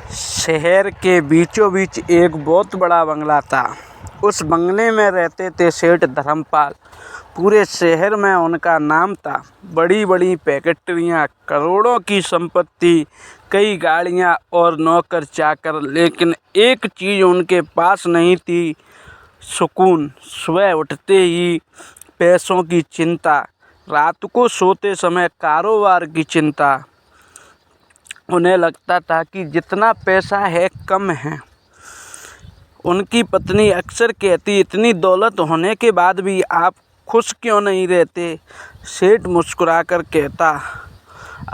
शहर के बीचों बीच एक बहुत बड़ा बंगला था। उस बंगले में रहते थे सेठ धर्मपाल। पूरे शहर में उनका नाम था। बड़ी बड़ी फैक्ट्रियाँ, करोड़ों की संपत्ति, कई गाड़ियाँ और नौकर चाकर, लेकिन एक चीज़ उनके पास नहीं थी, सुकून। सुबह उठते ही पैसों की चिंता, रात को सोते समय कारोबार की चिंता। उन्हें लगता था कि जितना पैसा है कम है। उनकी पत्नी अक्सर कहती, इतनी दौलत होने के बाद भी आप खुश क्यों नहीं रहते? सेठ मुस्कुराकर कहता,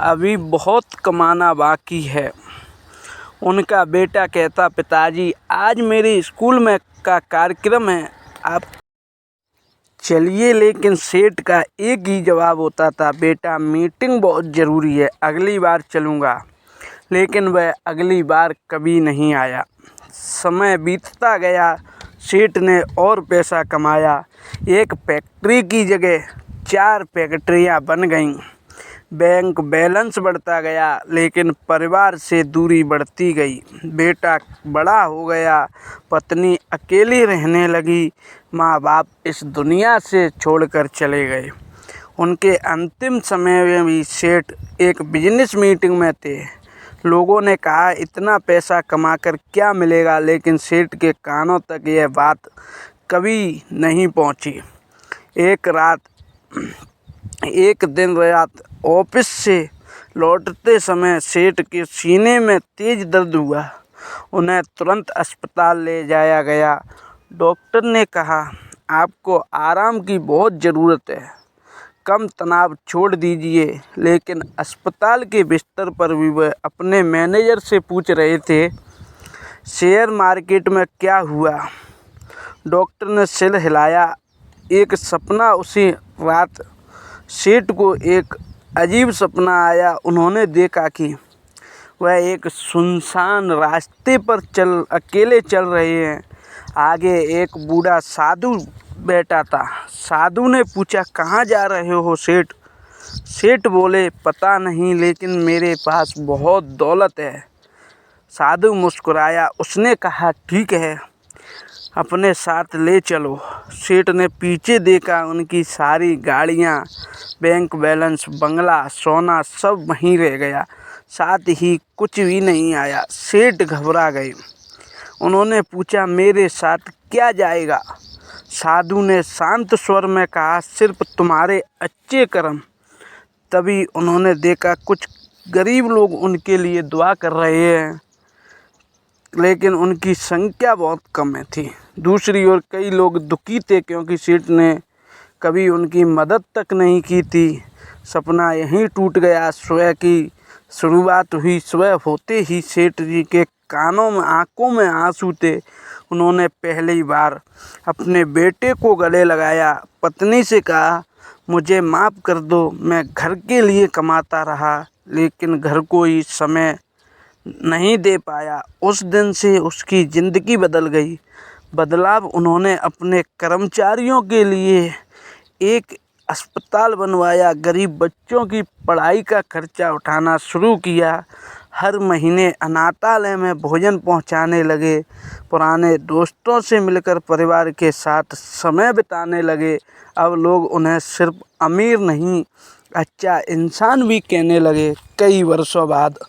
अभी बहुत कमाना बाकी है। उनका बेटा कहता, पिताजी आज मेरे स्कूल में का कार्यक्रम है, आप चलिए। लेकिन सेठ का एक ही जवाब होता था, बेटा मीटिंग बहुत ज़रूरी है, अगली बार चलूँगा। लेकिन वह अगली बार कभी नहीं आया। समय बीतता गया, सेठ ने और पैसा कमाया। एक फैक्ट्री की जगह 4 फैक्ट्रियाँ बन गईं। बैंक बैलेंस बढ़ता गया, लेकिन परिवार से दूरी बढ़ती गई। बेटा बड़ा हो गया, पत्नी अकेली रहने लगी, माँ बाप इस दुनिया से छोड़कर चले गए। उनके अंतिम समय में भी सेठ एक बिजनेस मीटिंग में थे। लोगों ने कहा, इतना पैसा कमाकर क्या मिलेगा? लेकिन सेठ के कानों तक यह बात कभी नहीं पहुंची। एक दिन रात ऑफिस से लौटते समय सेठ के सीने में तेज दर्द हुआ। उन्हें तुरंत अस्पताल ले जाया गया। डॉक्टर ने कहा, आपको आराम की बहुत ज़रूरत है, कम तनाव छोड़ दीजिए। लेकिन अस्पताल के बिस्तर पर भी वह अपने मैनेजर से पूछ रहे थे, शेयर मार्केट में क्या हुआ? डॉक्टर ने सिर हिलाया। एक सपना उसी रात सेठ को एक अजीब सपना आया। उन्होंने देखा कि वह एक सुनसान रास्ते पर अकेले चल रहे हैं। आगे एक बूढ़ा साधु बैठा था। साधु ने पूछा, कहाँ जा रहे हो सेठ? सेठ बोले, पता नहीं, लेकिन मेरे पास बहुत दौलत है। साधु मुस्कुराया। उसने कहा, ठीक है, अपने साथ ले चलो। सेठ ने पीछे देखा। उनकी सारी गाड़ियाँ, बैंक बैलेंस, बंगला, सोना सब वहीं रह गया। साथ ही कुछ भी नहीं आया। सेठ घबरा गए। उन्होंने पूछा, मेरे साथ क्या जाएगा? साधु ने शांत स्वर में कहा, सिर्फ तुम्हारे अच्छे कर्म। तभी उन्होंने देखा कुछ गरीब लोग उनके लिए दुआ कर रहे हैं, लेकिन उनकी संख्या बहुत कम थी। दूसरी ओर कई लोग दुखी थे, क्योंकि सेठ ने कभी उनकी मदद तक नहीं की थी। सपना यहीं टूट गया। सुबह की शुरुआत हुई। सुबह होते ही सेठ जी के कानों में, आंखों में आंसू थे। उन्होंने पहली बार अपने बेटे को गले लगाया। पत्नी से कहा, मुझे माफ़ कर दो, मैं घर के लिए कमाता रहा, लेकिन घर को ही समय नहीं दे पाया। उस दिन से उसकी ज़िंदगी बदल गई। बदलाव उन्होंने अपने कर्मचारियों के लिए एक अस्पताल बनवाया, गरीब बच्चों की पढ़ाई का खर्चा उठाना शुरू किया, हर महीने अनाथालय में भोजन पहुंचाने लगे, पुराने दोस्तों से मिलकर परिवार के साथ समय बिताने लगे। अब लोग उन्हें सिर्फ अमीर नहीं, अच्छा इंसान भी कहने लगे। कई वर्षों बाद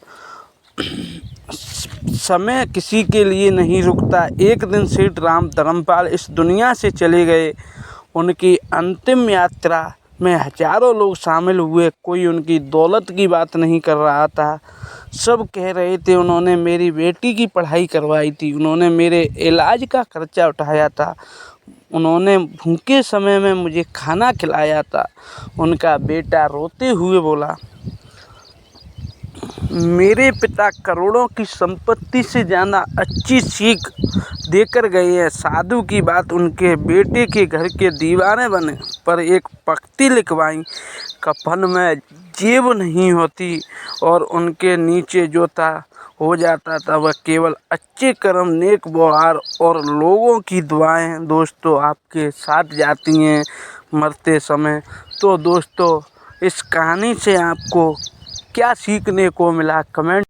समय किसी के लिए नहीं रुकता। एक दिन सेठ राम धर्मपाल इस दुनिया से चले गए। उनकी अंतिम यात्रा में हजारों लोग शामिल हुए। कोई उनकी दौलत की बात नहीं कर रहा था। सब कह रहे थे, उन्होंने मेरी बेटी की पढ़ाई करवाई थी, उन्होंने मेरे इलाज का खर्चा उठाया था, उन्होंने भूखे समय में मुझे खाना खिलाया था। उनका बेटा रोते हुए बोला, मेरे पिता करोड़ों की संपत्ति से ज़्यादा अच्छी सीख देकर गए हैं। साधु की बात उनके बेटे के घर के दीवाने बने, पर एक पंक्ति लिखवाई, कफन में जेब नहीं होती, और उनके नीचे जो था हो जाता था वह केवल अच्छे कर्म, नेक व्यवहार और लोगों की दुआएं दोस्तों आपके साथ जाती हैं मरते समय। तो दोस्तों, इस कहानी से आपको क्या सीखने को मिला, कमेंट